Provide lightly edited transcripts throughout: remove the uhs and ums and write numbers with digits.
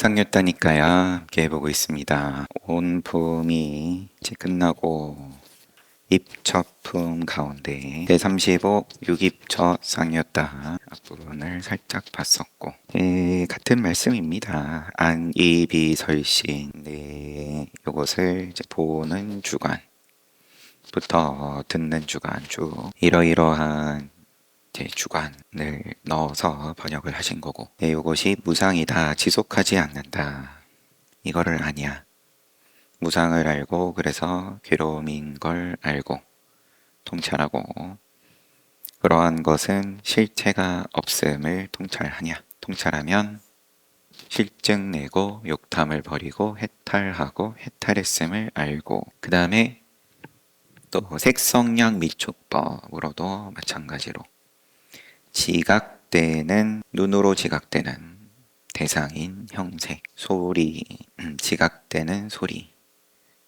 상류다니까요. 함께 해보고 있습니다. 온품이 이제 끝나고 입처품 가운데 제35 6입처 쌍였다 앞부분을 살짝 봤었고 같은 말씀입니다. 안이비설신 요것을 이제 보는 주관부터 듣는 주관 쭉 이러이러한 주관을 넣어서 번역을 하신 거고 이것이 무상이다, 지속하지 않는다, 이거를 아니야. 무상을 알고 그래서 괴로움인 걸 알고 통찰하고 그러한 것은 실체가 없음을 통찰하냐. 통찰하면 실증 내고 욕탐을 버리고 해탈하고 해탈했음을 알고 그 다음에 또 색성량 미촉법으로도 마찬가지로 지각되는 눈으로 지각되는 대상인 형색, 소리, 지각되는 소리,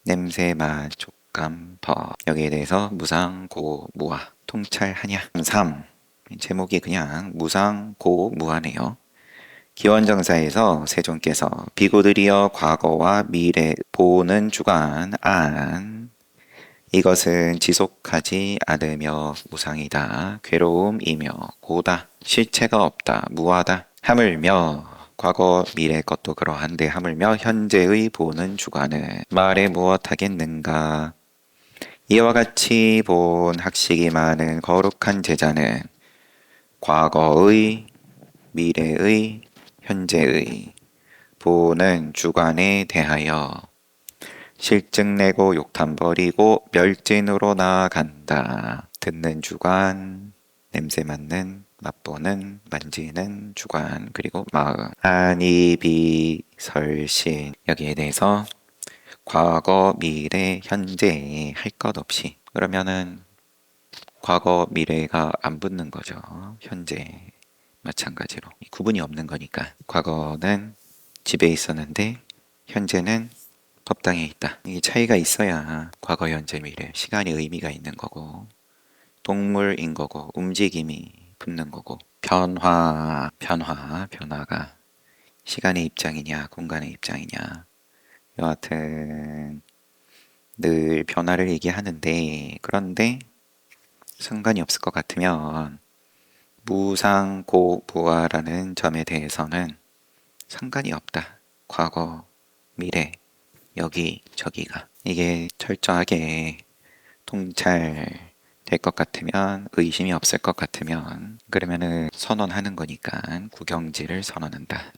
냄새, 맛, 촉감, 법 여기에 대해서 무상, 고, 무아 통찰하냐. 3. 제목이 그냥 무상, 고, 무아네요. 기원정사에서 세존께서 비고들이여 과거와 미래 보는 주관 안 이것은 지속하지 않으며 무상이다. 괴로움이며 고다. 실체가 없다. 무하다. 하물며 과거 미래 것도 그러한데 하물며 현재의 보는 주관은 말에 무엇하겠는가. 이와 같이 본 학식이 많은 거룩한 제자는 과거의 미래의 현재의 보는 주관에 대하여 실증 내고 욕탐 버리고 멸진으로 나아간다. 듣는 주관, 냄새 맡는, 맛보는, 만지는 주관, 그리고 마음. 안이비설신 여기에 대해서 과거, 미래, 현재 할 것 없이 그러면은 과거, 미래가 안 붙는 거죠. 현재 마찬가지로 구분이 없는 거니까 과거는 집에 있었는데 현재는 법당에 있다. 이 차이가 있어야 과거, 현재, 미래 시간이 의미가 있는 거고 동물인 거고 움직임이 붙는 거고 변화가 시간의 입장이냐 공간의 입장이냐 여하튼 늘 변화를 얘기하는데 그런데 상관이 없을 것 같으면 무상고무아라는 점에 대해서는 상관이 없다. 과거, 미래 여기 저기가 이게 철저하게 통찰 될 것 같으면 의심이 없을 것 같으면 그러면은 선언하는 거니까 구경지를 선언한다.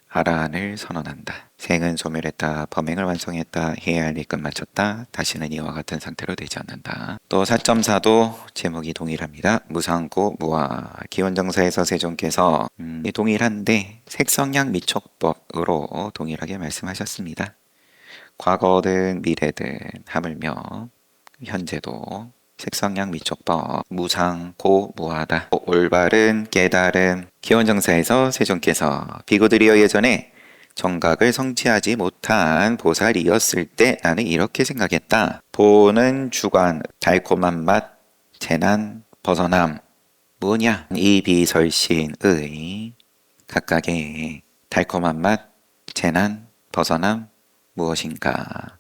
아란을 선언한다. 생은 소멸했다. 범행을 완성했다. 해야 할 일 끝마쳤다. 다시는 이와 같은 상태로 되지 않는다. 또 4.4도 제목이 동일합니다. 무상고 무아 기원정사에서 세존께서 동일한데 색성량 미촉법으로 동일하게 말씀하셨습니다. 과거든 미래든 하물며 현재도 색성량 미촉법 무상 고 무하다. 올바른 깨달음 기원정사에서 세존께서 비고들이여 예전에 정각을 성취하지 못한 보살이었을 때 나는 이렇게 생각했다. 보는 주관 달콤한 맛 재난 벗어남 뭐냐 이 비설신의 각각의 달콤한 맛 재난 벗어남 무엇인가?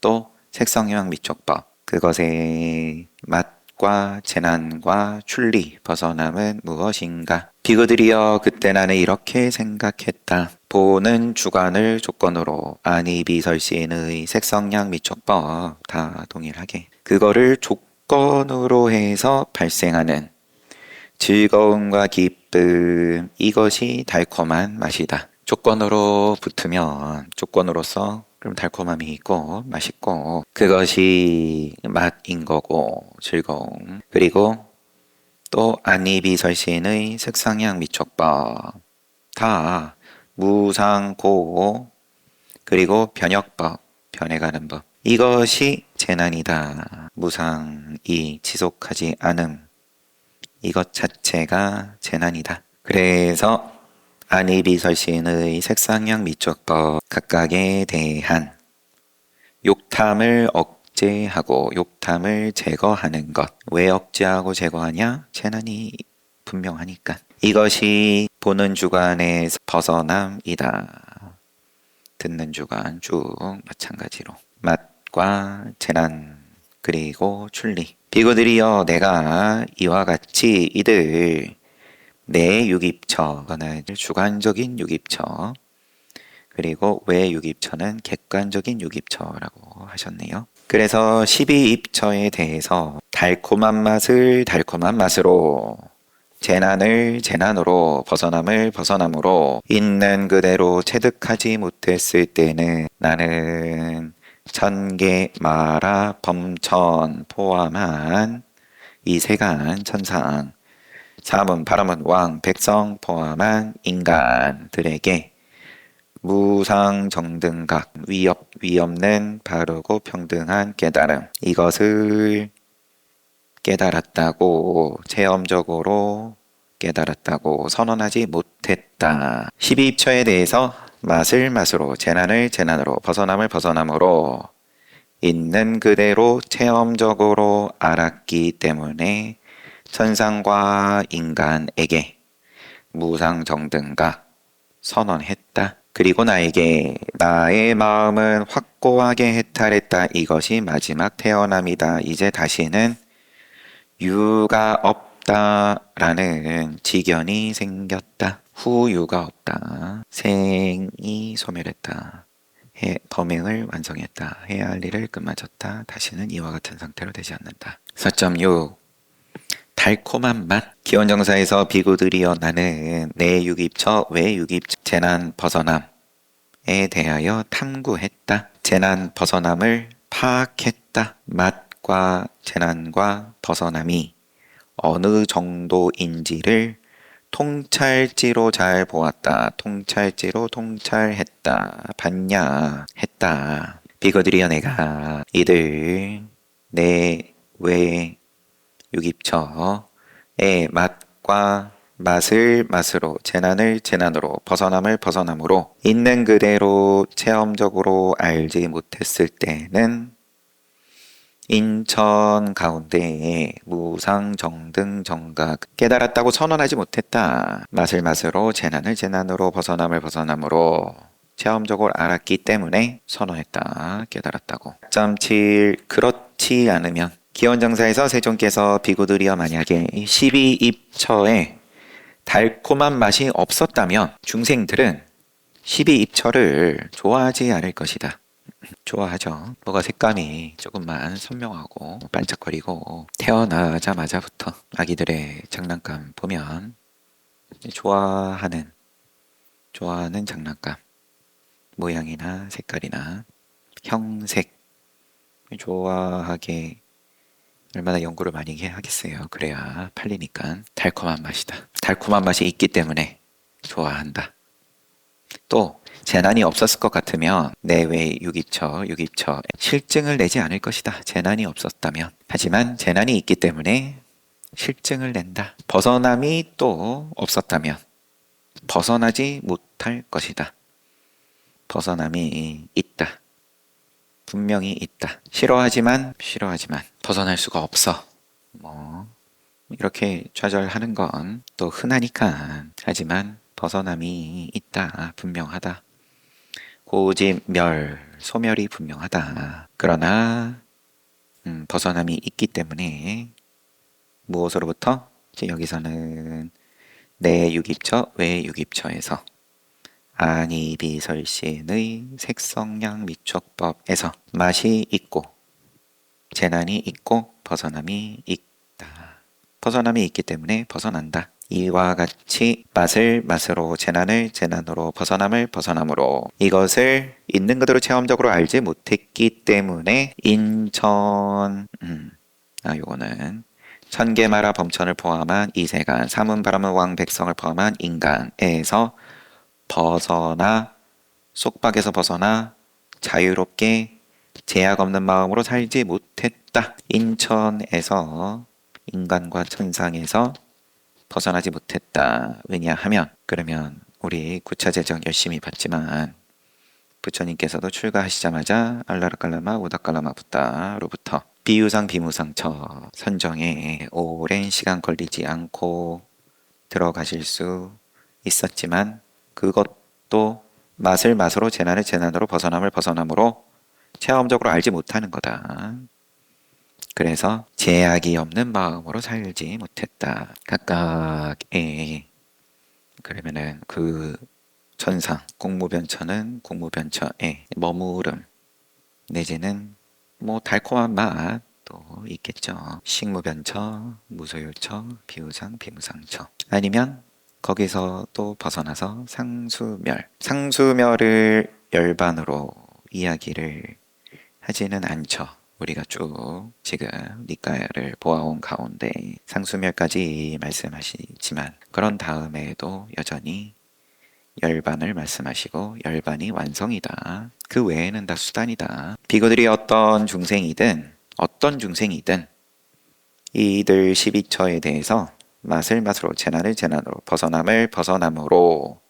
또 색성형 미촉법 그것의 맛과 재난과 출리 벗어남은 무엇인가? 비구들이여 그때 나는 이렇게 생각했다. 보는 주관을 조건으로 안이비설신의 색성량 미촉법 다 동일하게 그거를 조건으로 해서 발생하는 즐거움과 기쁨 이것이 달콤한 맛이다. 조건으로 붙으면 조건으로서 그럼 달콤함이 있고 맛있고 그것이 맛인 거고 즐거움 그리고 또 안이비설신의 색상향 미촉법 다 무상고 그리고 변혁법 변해가는 법 이것이 재난이다. 무상이 지속하지 않음 이것 자체가 재난이다. 그래서 안이비설신의 색상형 미촉법 각각에 대한 욕탐을 억제하고 욕탐을 제거하는 것. 왜 억제하고 제거하냐? 재난이 분명하니까. 이것이 보는 주관에서 벗어남이다. 듣는 주간 쭉 마찬가지로 맛과 재난 그리고 출리. 비구들이여 내가 이와 같이 이들 내 유깁처, 그거는 주관적인 유깁처, 그리고 외 유깁처는 객관적인 유깁처라고 하셨네요. 그래서 12입처에 대해서 달콤한 맛을 달콤한 맛으로, 재난을 재난으로, 벗어남을 벗어남으로 있는 그대로 체득하지 못했을 때는 나는 천계 마라 범천 포함한 이 세간 천상, 사문 바라문 왕 백성 포함한 인간들에게 무상정등각, 위없는 바르고 평등한 깨달음, 이것을 깨달았다고, 체험적으로 깨달았다고 선언하지 못했다. 12입처에 대해서 맛을 맛으로, 재난을 재난으로, 벗어남을 벗어남으로 있는 그대로 체험적으로 알았기 때문에 천상과 인간에게 무상정등각 선언했다. 그리고 나에게 나의 마음은 확고하게 해탈했다. 이것이 마지막 태어남이다. 이제 다시는 유가 없다라는 지견이 생겼다. 후유가 없다. 생이 소멸했다. 범행을 완성했다. 해야 할 일을 끝마쳤다. 다시는 이와 같은 상태로 되지 않는다. 4.6 달콤한 맛. 기원정사에서 비구들이여 나는 내 유깁처 외 유깁처 재난 벗어남에 대하여 탐구했다. 재난 벗어남을 파악했다. 맛과 재난과 벗어남이 어느 정도인지를 통찰지로 잘 보았다. 통찰지로 통찰했다. 봤냐 했다. 비구들이여 내가 이들 내 외 유깁처의 맛과 맛을 맛으로, 재난을 재난으로, 벗어남을 벗어남으로 있는 그대로 체험적으로 알지 못했을 때는 인천 가운데에 무상정등 정각 깨달았다고 선언하지 못했다. 맛을 맛으로, 재난을 재난으로, 벗어남을 벗어남으로 체험적으로 알았기 때문에 선언했다. 깨달았다고. 4.7 그렇지 않으면 기원정사에서 세존께서 비구들이여 만약에 12입처에 달콤한 맛이 없었다면 중생들은 12입처를 좋아하지 않을 것이다. 좋아하죠. 뭐가 색감이 조금만 선명하고 반짝거리고 태어나자마자부터 아기들의 장난감 보면 좋아하는 장난감 모양이나 색깔이나 형색 좋아하게 얼마나 연구를 많이 하겠어요. 그래야 팔리니까. 달콤한 맛이다. 달콤한 맛이 있기 때문에 좋아한다. 또 재난이 없었을 것 같으면 내외 유깁처 실증을 내지 않을 것이다. 재난이 없었다면. 하지만 재난이 있기 때문에 실증을 낸다. 벗어남이 또 없었다면 벗어나지 못할 것이다. 벗어남이 있다. 분명히 있다. 싫어하지만 벗어날 수가 없어. 뭐 이렇게 좌절하는 건 또 흔하니까. 하지만 벗어남이 있다. 분명하다. 고집멸, 소멸이 분명하다. 그러나 벗어남이 있기 때문에 무엇으로부터? 여기서는 내 유깁처, 외 유깁처에서 안이비설신의 색성량 미촉법에서 맛이 있고 재난이 있고 벗어남이 있다. 벗어남이 있기 때문에 벗어난다. 이와 같이 맛을 맛으로, 재난을 재난으로, 벗어남을 벗어남으로 이것을 있는 그대로 체험적으로 알지 못했기 때문에 인천 요거는 천계마라 범천을 포함한 이세간, 사문 바라문 왕 백성을 포함한 인간에서 벗어나, 속박에서 벗어나 자유롭게 제약 없는 마음으로 살지 못했다. 인천에서, 인간과 천상에서 벗어나지 못했다. 왜냐하면 그러면 우리 구차재정 열심히 봤지만 부처님께서도 출가하시자마자 알라르깔라마 오닥깔라마 붓다로부터 비유상 비무상처 선정에 오랜 시간 걸리지 않고 들어가실 수 있었지만 그것도 맛을 맛으로 재난을 재난으로 벗어남을 벗어남으로 체험적으로 알지 못하는 거다. 그래서 제약이 없는 마음으로 살지 못했다. 각각의 그러면은 그 천상 공무변처는 공무변처의 머무름 내지는 뭐 달콤한 맛도 있겠죠. 식무변처, 무소유처, 비우상, 비무상처. 아니면 거기서 또 벗어나서 상수멸. 상수멸을 열반으로 이야기를 하지는 않죠. 우리가 쭉 지금 니까를 보아온 가운데 상수멸까지 말씀하시지만 그런 다음에도 여전히 열반을 말씀하시고 열반이 완성이다. 그 외에는 다 수단이다. 비구들이 어떤 중생이든 이들 12처에 대해서 맛을 맛으로 재난을 재난으로 벗어남을 벗어남으로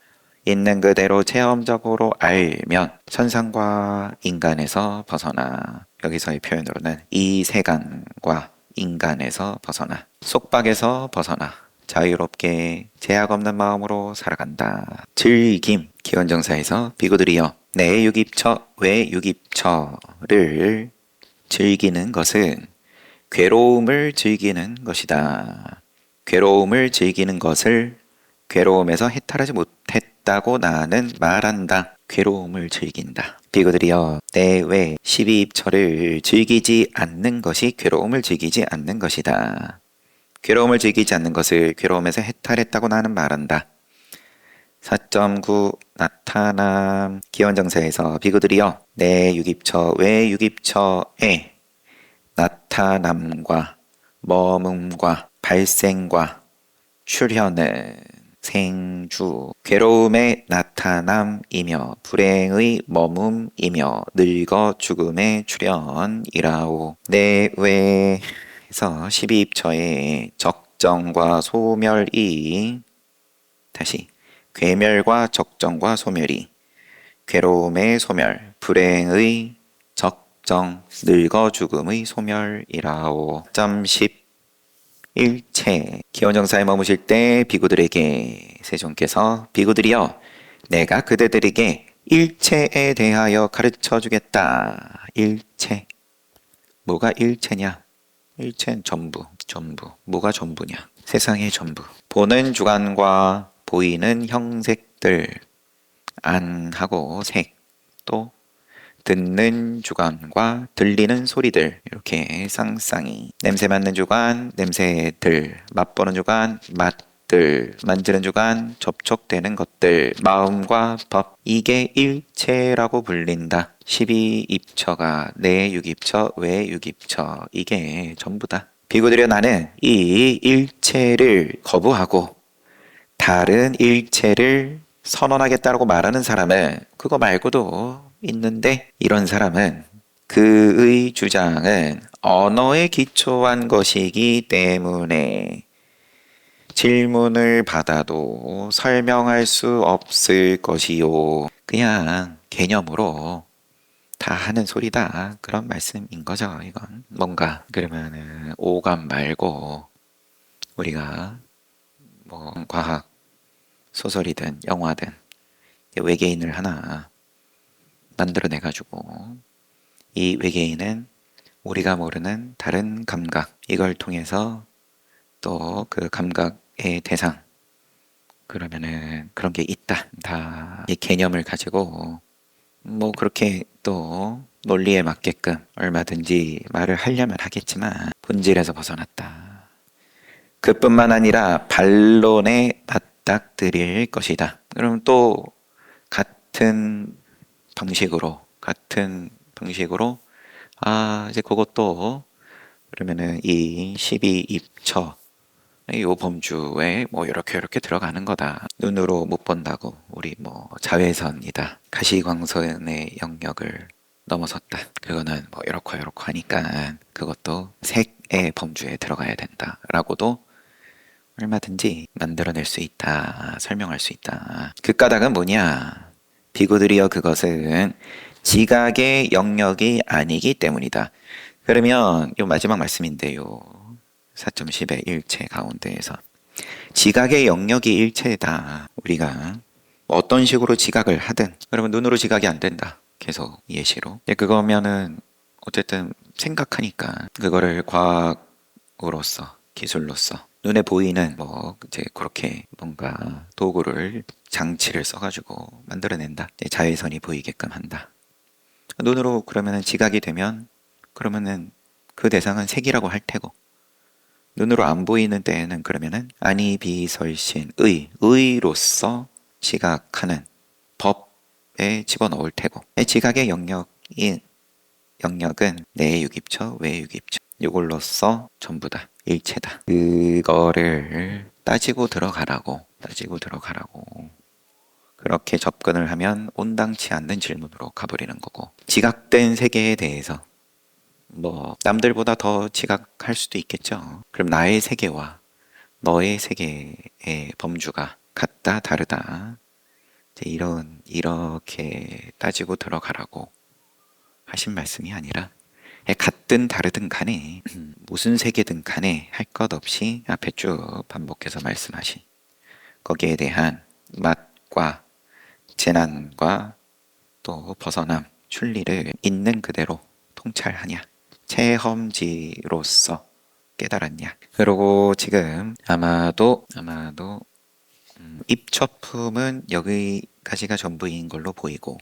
있는 그대로 체험적으로 알면 천상과 인간에서 벗어나 여기서의 표현으로는 이 세간과 인간에서 벗어나 속박에서 벗어나 자유롭게 제약 없는 마음으로 살아간다. 즐김 기원정사에서 비구들이여 내 유깁처 외 유깁처를 즐기는 것은 괴로움을 즐기는 것이다. 괴로움을 즐기는 것을 괴로움에서 해탈하지 못했다고 나는 말한다. 괴로움을 즐긴다. 비구들이여 내외 12입처를 즐기지 않는 것이 괴로움을 즐기지 않는 것이다. 괴로움을 즐기지 않는 것을 괴로움에서 해탈했다고 나는 말한다. 4.9 나타남 기원정사에서 비구들이여 내 유깁처 외 유깁처의 나타남과 머문과 발생과 출현은 생주 괴로움의 나타남이며 불행의 머문이며 늙어 죽음의 출현이라오. 내외에서 12입처의 적정과 소멸이 다시 괴멸과 적정과 소멸이 괴로움의 소멸 불행의 적정 늙어 죽음의 소멸이라오. 10 일체 기원정사에 머무실 때 비구들에게 세존께서 비구들이여 내가 그대들에게 일체에 대하여 가르쳐 주겠다. 일체 뭐가 일체냐? 일체는 전부 뭐가 전부냐? 세상의 전부 보는 주관과 보이는 형색들 안하고 색 또 듣는 주관과 들리는 소리들 이렇게 쌍쌍이 냄새 맡는 주관 냄새들 맛보는 주관 맛들 만지는 주관 접촉되는 것들 마음과 법 이게 일체라고 불린다. 12입처가 내 유깁처 외 유깁처 이게 전부다. 비구들여 나는 이 일체를 거부하고 다른 일체를 선언하겠다라고 말하는 사람은 그거 말고도 있는데 이런 사람은 그의 주장은 언어에 기초한 것이기 때문에 질문을 받아도 설명할 수 없을 것이요. 그냥 개념으로 다 하는 소리다. 그런 말씀인 거죠. 이건 뭔가 그러면은 오감 말고 우리가 뭐 과학 소설이든 영화든 외계인을 하나 만들어내가지고 이 외계인은 우리가 모르는 다른 감각 이걸 통해서 또 그 감각의 대상 그러면은 그런 게 있다. 다 이 개념을 가지고 뭐 그렇게 또 논리에 맞게끔 얼마든지 말을 하려면 하겠지만 본질에서 벗어났다. 그뿐만 아니라 반론에 맞닥뜨릴 것이다. 그럼 또 같은 방식으로 이제 그것도 그러면은 이 12입처 이 범주에 뭐 이렇게 들어가는 거다. 눈으로 못 본다고 우리 뭐 자외선이다. 가시광선의 영역을 넘어섰다. 그거는 뭐 이렇고 하니까 그것도 색의 범주에 들어가야 된다라고도 얼마든지 만들어낼 수 있다. 설명할 수 있다. 그 까닭은 뭐냐? 비구들이여 그것은 지각의 영역이 아니기 때문이다. 그러면 이 마지막 말씀인데요. 4.10의 일체 가운데에서 지각의 영역이 일체다. 우리가 뭐 어떤 식으로 지각을 하든 그러면 눈으로 지각이 안 된다. 계속 예시로. 그거면은 어쨌든 생각하니까 그거를 과학으로서 기술로서 눈에 보이는 뭐 이제 그렇게 뭔가 도구를 장치를 써가지고 만들어낸다. 자외선이 보이게끔 한다. 눈으로 그러면은 지각이 되면 그러면은 그 대상은 색이라고 할 테고 눈으로 안 보이는 때에는 그러면은 아니 비설신 의로서 지각하는 법에 집어넣을 테고 지각의 영역은 내유깁초 외유깁초 이걸로써 전부 다 일체다. 그거를 따지고 들어가라고 그렇게 접근을 하면 온당치 않는 질문으로 가버리는 거고 지각된 세계에 대해서 뭐 남들보다 더 지각할 수도 있겠죠. 그럼 나의 세계와 너의 세계의 범주가 같다 다르다 이제 이렇게 따지고 들어가라고 하신 말씀이 아니라 같든 다르든 간에 무슨 세계든 간에 할 것 없이 앞에 쭉 반복해서 말씀하신 거기에 대한 맛과 재난과 또 벗어남 출리를 있는 그대로 통찰하냐 체험지로서 깨달았냐. 그리고 지금 아마도 입처품은 여기까지가 전부인 걸로 보이고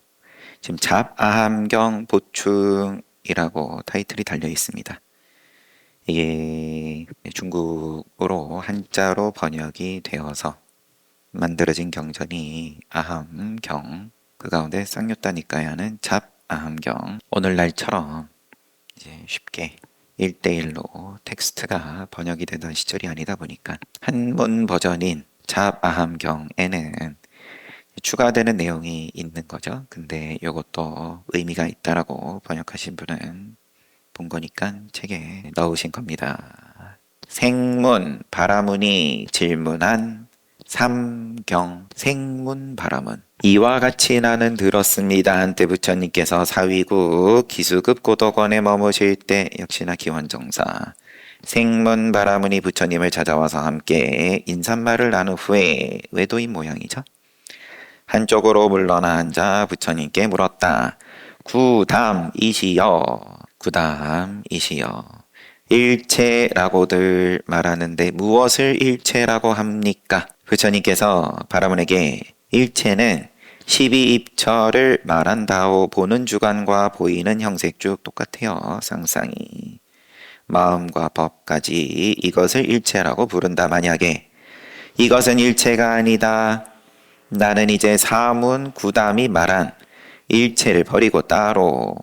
지금 잡아함경 보충이라고 타이틀이 달려 있습니다. 이게 중국어로 한자로 번역이 되어서 만들어진 경전이 아함경 그 가운데 쌍요따니까에 하는 잡아함경 오늘날처럼 이제 쉽게 1대1로 텍스트가 번역이 되던 시절이 아니다 보니까 한문 버전인 잡아함경에는 추가되는 내용이 있는 거죠. 근데 이것도 의미가 있다라고 번역하신 분은 본 거니까 책에 넣으신 겁니다. 생문 바라문이 질문한 삼경 생문 바라문 이와 같이 나는 들었습니다. 한때 부처님께서 사위국 기수급 고덕원에 머무실 때 역시나 기원정사 생문 바라문이 부처님을 찾아와서 함께 인사말을 나눈 후에 외도인 모양이죠. 한쪽으로 물러나 앉아 부처님께 물었다. 구담이시여 일체라고들 말하는데 무엇을 일체라고 합니까? 부처님께서 바라문에게 일체는 12입처를 말한다오. 보는 주관과 보이는 형색 쭉 똑같아요. 쌍쌍이 마음과 법까지 이것을 일체라고 부른다. 만약에 이것은 일체가 아니다. 나는 이제 사문 구담이 말한 일체를 버리고 따로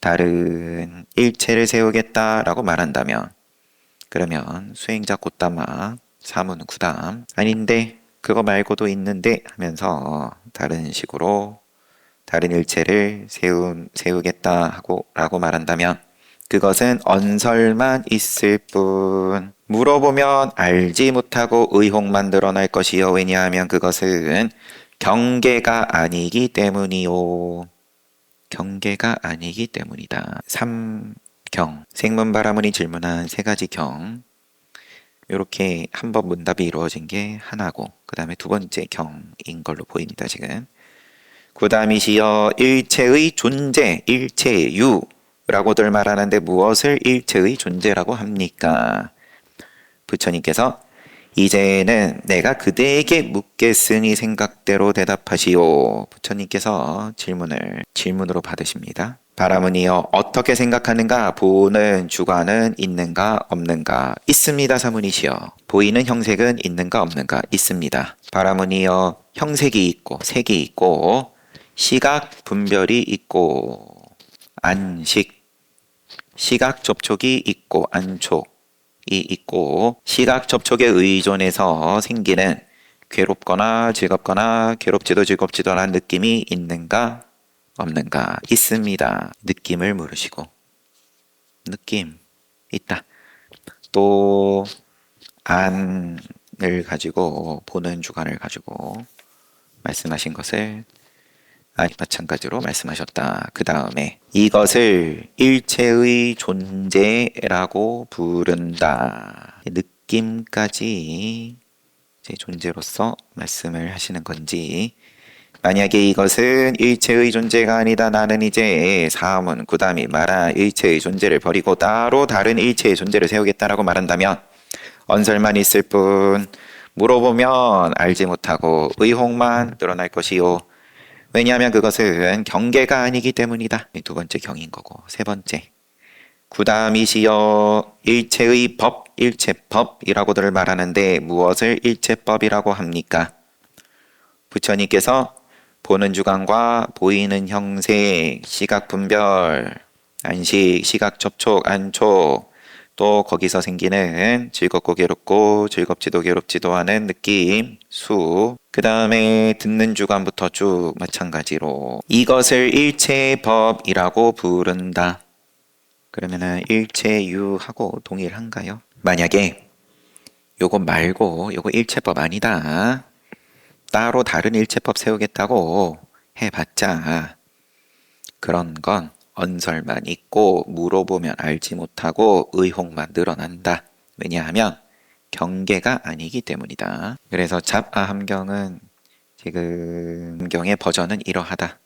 다른 일체를 세우겠다라고 말한다면 그러면 수행자 곧담아 사문 구담 아닌데 그거 말고도 있는데 하면서 다른 식으로 다른 일체를 세우겠다 하고 라고 말한다면 그것은 언설만 있을 뿐 물어보면 알지 못하고 의혹만 드러날 것이요. 왜냐하면 그것은 경계가 아니기 때문이요. 경계가 아니기 때문이다. 3경 생문바라문이 질문한 세 가지 경 이렇게 한 번 문답이 이루어진 게 하나고 그 다음에 두 번째 경인 걸로 보입니다. 지금 구담이시여 일체의 존재 일체유라고들 말하는데 무엇을 일체의 존재라고 합니까? 부처님께서 이제는 내가 그대에게 묻겠으니 생각대로 대답하시오. 부처님께서 질문으로 받으십니다. 바라문이여 어떻게 생각하는가? 보는 주관은 있는가 없는가? 있습니다. 사문이시여 보이는 형색은 있는가 없는가? 있습니다. 바라문이여 형색이 있고 색이 있고 시각 분별이 있고 안식 시각 접촉이 있고 안촉이 있고 시각 접촉에 의존해서 생기는 괴롭거나 즐겁거나 괴롭지도 즐겁지도 않은 느낌이 있는가 없는가? 있습니다. 느낌을 물으시고 느낌 있다. 또 안을 가지고 보는 주관을 가지고 말씀하신 것을 마찬가지로 말씀하셨다. 그 다음에 이것을 일체의 존재라고 부른다. 느낌까지 제 존재로서 말씀을 하시는 건지 만약에 이것은 일체의 존재가 아니다. 나는 이제 사문 구담이 말한 일체의 존재를 버리고 따로 다른 일체의 존재를 세우겠다라고 말한다면 언설만 있을 뿐 물어보면 알지 못하고 의혹만 늘어날 것이요. 왜냐하면 그것은 경계가 아니기 때문이다. 두 번째 경인 거고. 세 번째 구담이시여 일체의 법, 일체법이라고들 말하는데 무엇을 일체법이라고 합니까? 부처님께서 보는 주관과 보이는 형색, 시각 분별, 안식, 시각 접촉, 안촉, 또 거기서 생기는 즐겁고 괴롭고 즐겁지도 괴롭지도 않은 느낌, 수, 그 다음에 듣는 주관부터 쭉 마찬가지로 이것을 일체법이라고 부른다. 그러면은 일체유하고 동일한가요? 만약에 요거 말고 요거 일체법 아니다. 따로 다른 일체법 세우겠다고 해봤자 그런 건 언설만 있고 물어보면 알지 못하고 의혹만 늘어난다. 왜냐하면 경계가 아니기 때문이다. 그래서 잡아함경은 지금 함경의 버전은 이러하다.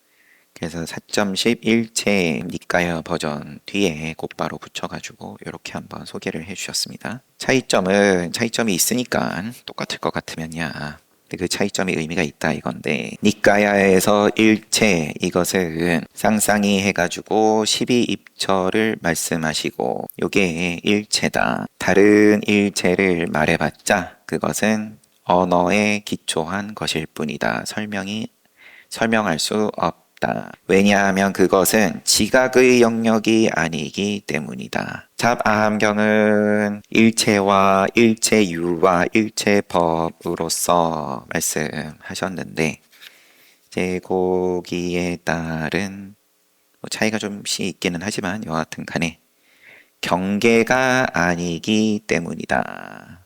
그래서 4.10 일체 니까야 버전 뒤에 곧바로 붙여가지고 이렇게 한번 소개를 해주셨습니다. 차이점이 있으니까 똑같을 것 같으면야 그 차이점이 의미가 있다 이건데 니까야에서 일체 이것은 쌍쌍이 해가지고 12입처를 말씀하시고 요게 일체다. 다른 일체를 말해봤자 그것은 언어에 기초한 것일 뿐이다. 설명할 수 없다. 왜냐하면 그것은 지각의 영역이 아니기 때문이다. 잡아함경은 일체와 일체유와 일체법으로서 말씀하셨는데 이제 거기에 따른 차이가 좀씩 있기는 하지만 여하튼 간에 경계가 아니기 때문이다.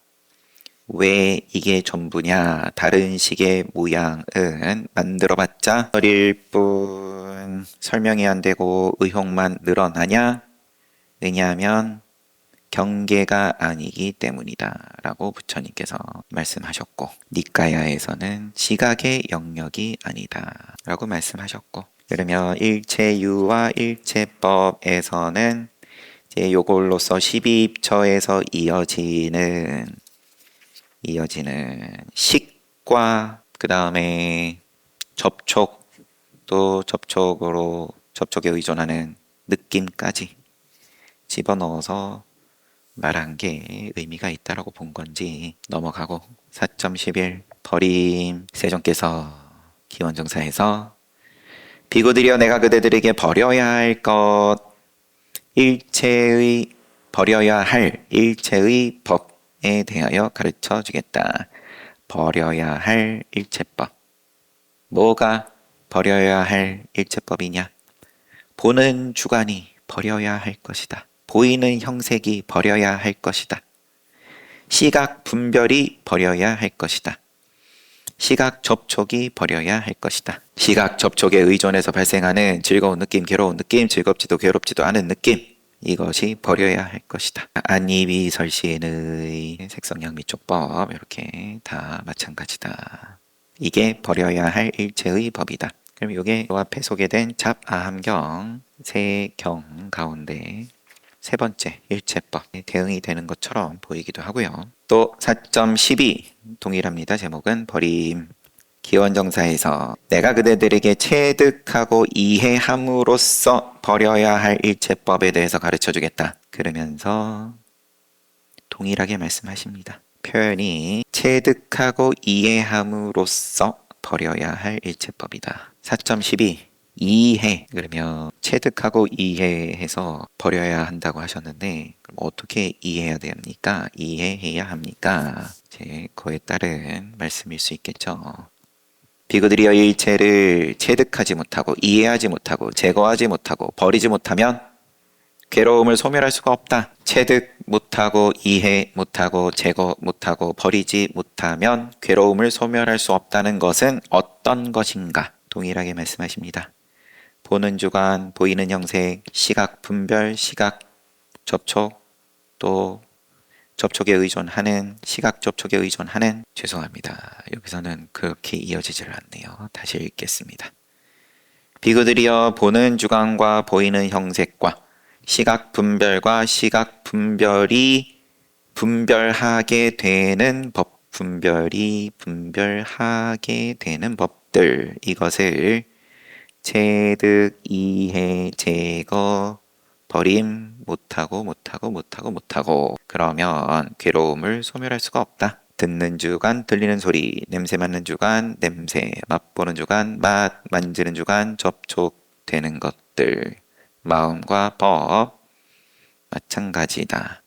왜 이게 전부냐? 다른 식의 모양은 만들어봤자 어릴 뿐 설명이 안 되고 의혹만 늘어나냐? 왜냐하면 경계가 아니기 때문이다 라고 부처님께서 말씀하셨고 니까야에서는 시각의 영역이 아니다 라고 말씀하셨고 그러면 일체유와 일체법에서는 이제 요걸로서 12입처에서 이어지는 식과 그 다음에 접촉 또 접촉에 의존하는 느낌까지 집어넣어서 말한 게 의미가 있다라고 본 건지 넘어가고 4.11 버림 세존께서 기원정사에서 비구들이여 내가 그대들에게 버려야 할 일체의 법에 대하여 가르쳐 주겠다. 버려야 할 일체법. 뭐가 버려야 할 일체법이냐? 보는 주관이 버려야 할 것이다. 보이는 형색이 버려야 할 것이다. 시각 분별이 버려야 할 것이다. 시각 접촉이 버려야 할 것이다. 시각 접촉에 의존해서 발생하는 즐거운 느낌, 괴로운 느낌, 즐겁지도 괴롭지도 않은 느낌 이것이 버려야 할 것이다. 안이비설시의 색성양미촉법 이렇게 다 마찬가지다. 이게 버려야 할 일체의 법이다. 그럼 이게 요 앞에 소개된 잡아함경 세 경 가운데 세 번째 일체법 대응이 되는 것처럼 보이기도 하고요. 또 4.12 동일합니다. 제목은 버림. 기원정사에서 내가 그대들에게 체득하고 이해함으로써 버려야 할 일체법에 대해서 가르쳐 주겠다. 그러면서 동일하게 말씀하십니다. 표현이 체득하고 이해함으로써 버려야 할 일체법이다. 4.12 이해 그러면 체득하고 이해해서 버려야 한다고 하셨는데 그럼 어떻게 이해해야 됩니까? 이해해야 합니까? 제 그에 따른 말씀일 수 있겠죠. 비구들이여 일체를 체득하지 못하고 이해하지 못하고 제거하지 못하고 버리지 못하면 괴로움을 소멸할 수가 없다. 체득 못하고 이해 못하고 제거 못하고 버리지 못하면 괴로움을 소멸할 수 없다는 것은 어떤 것인가? 동일하게 말씀하십니다. 보는 주관, 보이는 형색, 시각 분별, 시각 접촉, 또 접촉에 의존하는, 시각 접촉에 의존하는, 죄송합니다. 여기서는 그렇게 이어지질 않네요. 다시 읽겠습니다. 비구들이여 보는 주관과 보이는 형색과 시각 분별과 시각 분별이 분별하게 되는 법, 분별하게 되는 법들, 이것을 체득, 이해, 제거, 버림 못하고 그러면 괴로움을 소멸할 수가 없다. 듣는 주간 들리는 소리, 냄새 맡는 주간 냄새, 맛보는 주간 맛, 만지는 주간 접촉되는 것들, 마음과 법 마찬가지다.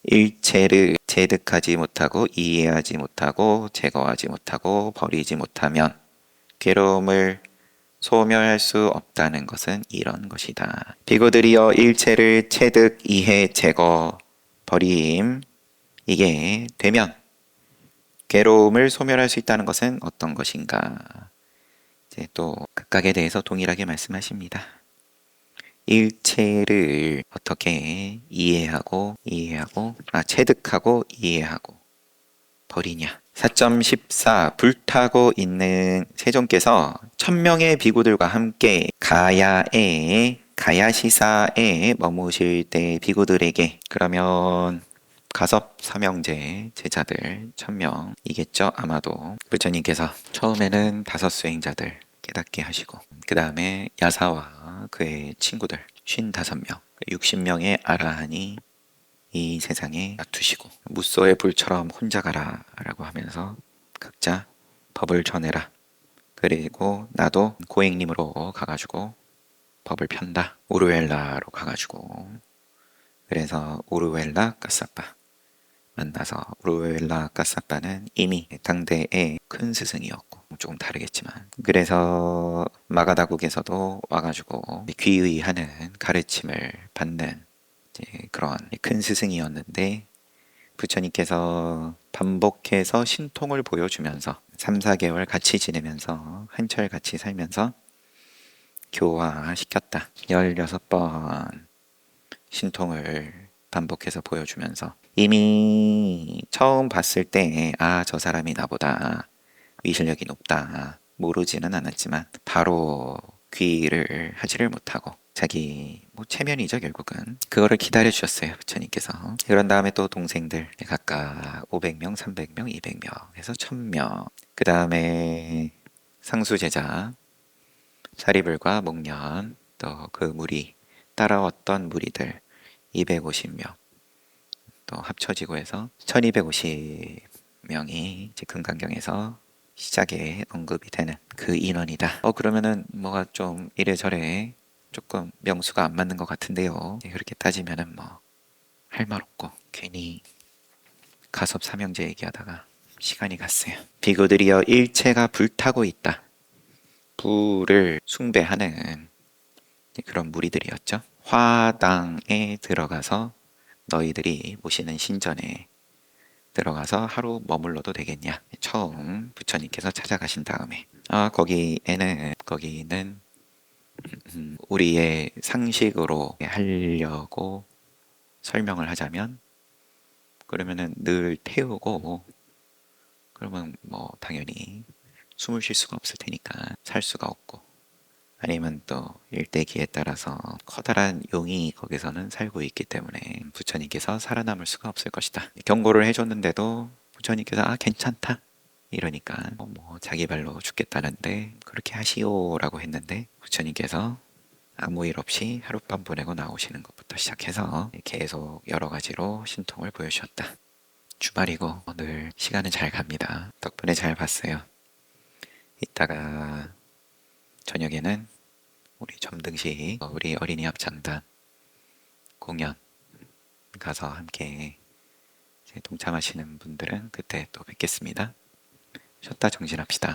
일체를 체득하지 못하고 이해하지 못하고 제거하지 못하고 버리지 못하면 괴로움을 소멸할 수 없다는 것은 이런 것이다. 비구들이여 일체를 체득, 이해, 제거, 버림 이게 되면 괴로움을 소멸할 수 있다는 것은 어떤 것인가? 이제 또 각각에 대해서 동일하게 말씀하십니다. 일체를 어떻게 체득하고 이해하고 버리냐. 4.14 불타고 있는 세존께서 1000명의 비구들과 함께 가야시사에 머무실 때 비구들에게, 그러면 가섭 삼형제 제자들 1000명이겠죠 아마도. 부처님께서 처음에는 5 수행자들 깨닫게 하시고, 그 다음에 야사와 그의 친구들 55명, 60명의 아라한이 이 세상에 놔두시고, 무소의 불처럼 혼자 가라 라고 하면서 각자 법을 전해라. 그리고 나도 고행님으로 가가지고 법을 편다. 오르웰라로 가가지고, 그래서 오르웰라 까사빠 만나서, 오르웰라 까사빠는 이미 당대의 큰 스승이었고 조금 다르겠지만, 그래서 마가다국에서도 와가지고 귀의하는 가르침을 받는 그런 큰 스승이었는데, 부처님께서 반복해서 신통을 보여주면서 3, 4개월 같이 지내면서 한철 같이 살면서 교화시켰다. 16번 신통을 반복해서 보여주면서, 이미 처음 봤을 때 저 사람이 나보다 위실력이 높다 모르지는 않았지만 바로 귀의를 하지를 못하고, 자기 체면이죠 결국은. 그거를 기다려 주셨어요 부처님께서. 그런 다음에 또 동생들 각각 500명, 300명, 200명 해서 1000명. 그 다음에 상수제자 사리불과 목련, 또 그 무리 따라왔던 무리들 250명, 또 합쳐지고 해서 1250명이 금강경에서 시작에 언급이 되는 그 인원이다. 그러면은 뭐가 좀 이래저래 조금 명수가 안 맞는 것 같은데요. 그렇게 따지면은 할 말 없고 괜히 가섭 삼형제 얘기하다가 시간이 갔어요. 비구들이여 일체가 불타고 있다. 불을 숭배하는 그런 무리들이었죠. 화당에 들어가서 너희들이 모시는 신전에 들어가서 하루 머물러도 되겠냐. 처음 부처님께서 찾아가신 다음에, 거기는 우리의 상식으로 하려고 설명을 하자면, 그러면은 늘 태우고, 그러면 당연히 숨을 쉴 수가 없을 테니까 살 수가 없고, 아니면 또 일대기에 따라서 커다란 용이 거기서는 살고 있기 때문에 부처님께서 살아남을 수가 없을 것이다. 경고를 해줬는데도 부처님께서 괜찮다 이러니까 자기 발로 죽겠다는데 그렇게 하시오라고 했는데, 부처님께서 아무 일 없이 하룻밤 보내고 나오시는 것부터 시작해서 계속 여러 가지로 신통을 보여주셨다. 주말이고 늘 시간은 잘 갑니다. 덕분에 잘 봤어요. 이따가 저녁에는 우리 점등식, 우리 어린이 합창단 공연 가서 함께 동참하시는 분들은 그때 또 뵙겠습니다. 쉬었다 정진합시다.